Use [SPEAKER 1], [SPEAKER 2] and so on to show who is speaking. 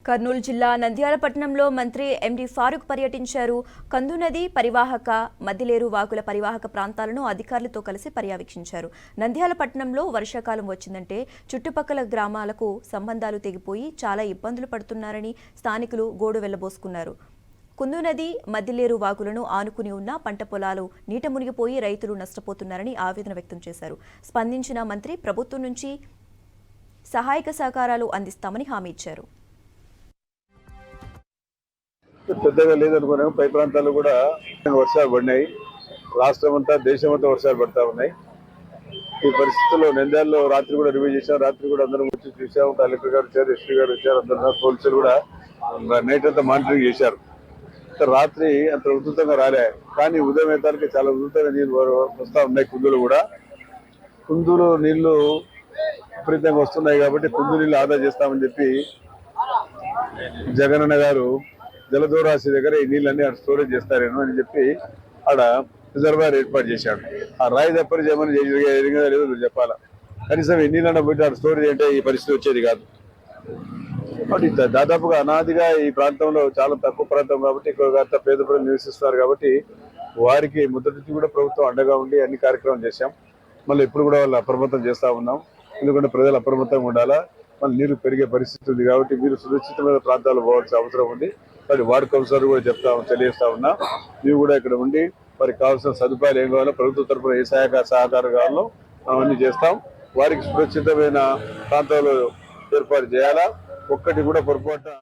[SPEAKER 1] కర్నూలు జిల్లా నంద్యాల పట్టణంలో మంత్రి ఎండి ఫారూక్ పర్యటించారు. కందు నది పరివాహక, మద్దిలేరు వాగుల పరివాహక ప్రాంతాలను అధికారులతో కలిసి పర్యవేక్షించారు. నంద్యాల పట్టణంలో వర్షాకాలం వచ్చిందంటే చుట్టుపక్కల గ్రామాలకు సంబంధాలు తెగిపోయి చాలా ఇబ్బందులు పడుతున్నారని స్థానికులు గోడు వెళ్లబోసుకున్నారు. కుందు నది, మద్దిలేరు వాగులను ఆనుకుని ఉన్న పంట పొలాలు నీట మునిగిపోయి రైతులు నష్టపోతున్నారని ఆవేదన వ్యక్తం చేశారు. స్పందించిన మంత్రి ప్రభుత్వం నుంచి సహాయక సహకారాలు అందిస్తామని హామీ ఇచ్చారు.
[SPEAKER 2] పెద్దగా లేదనుకున్నాము. పై ప్రాంతాల్లో కూడా వర్షాలు పడినాయి. రాష్ట్రం అంతా, దేశం అంతా వర్షాలు పడతా ఉన్నాయి. ఈ పరిస్థితుల్లో నంద్యాలలో రాత్రి కూడా రివ్యూ చేశాం. రాత్రి కూడా అందరం వచ్చి చూసాము. కలెక్టర్ గారు వచ్చారు, ఎస్పీ గారు వచ్చారు, అందరూ పోలీసులు కూడా నైట్ అంతా మానిటరింగ్ చేశారు. రాత్రి అంత ఉధృతంగా రాలే, కానీ ఉదయం వేతానికి చాలా ఉధృతంగా నీళ్లు వస్తూ ఉన్నాయి. కుందులు కూడా, కుందులు నీళ్లు విపరీతంగా వస్తున్నాయి కాబట్టి కుందు నీళ్లు ఆదా చేస్తామని చెప్పి జగనన్న గారు జలదూరాశి దగ్గర ఈ నీళ్ళన్నీ అక్కడ స్టోరేజ్ చేస్తారేమో అని చెప్పి ఆడ రిజర్వాయర్ ఏర్పాటు చేశాడు. ఆ రాయి తప్పని చేయమని జరిగిందా లేదో మీరు చెప్పాలా. కనీసం ఈ నీళ్ళన్న పోయి ఆడ స్టోరేజ్ అంటే ఈ పరిస్థితి వచ్చేది కాదు. కాబట్టి దాదాపుగా అనాదిగా ఈ ప్రాంతంలో చాలా తక్కువ ప్రాంతం కాబట్టి ఎక్కువగా పేద ప్రజలు నివసిస్తున్నారు కాబట్టి వారికి మొదటి నుంచి కూడా ప్రభుత్వం అండగా ఉండి అన్ని కార్యక్రమాలు చేశాం. మళ్ళీ ఇప్పుడు కూడా వాళ్ళు అప్రమత్తం చేస్తూ ఉన్నాం. ఎందుకంటే ప్రజలు అప్రమత్తంగా ఉండాలా. మళ్ళీ నీరు పెరిగే పరిస్థితి ఉంది కాబట్టి మీరు సురక్షితమైన ప్రాంతాలు పోవాల్సిన అవసరం ఉంది. మరి వార్డు కౌన్సిలర్ కూడా తెలియజేస్తా ఉన్నా, మీరు కూడా ఇక్కడ ఉండి వారికి కావాల్సిన సదుపాయాలు ఏం కావాలో, ప్రభుత్వ తరఫున ఏ సహకారం కావాలో అవన్నీ చేస్తాం. వారికి సురక్షితమైన ప్రాంతాలు ఏర్పాటు చేయాలా. ఒక్కటి కూడా పొరపాటు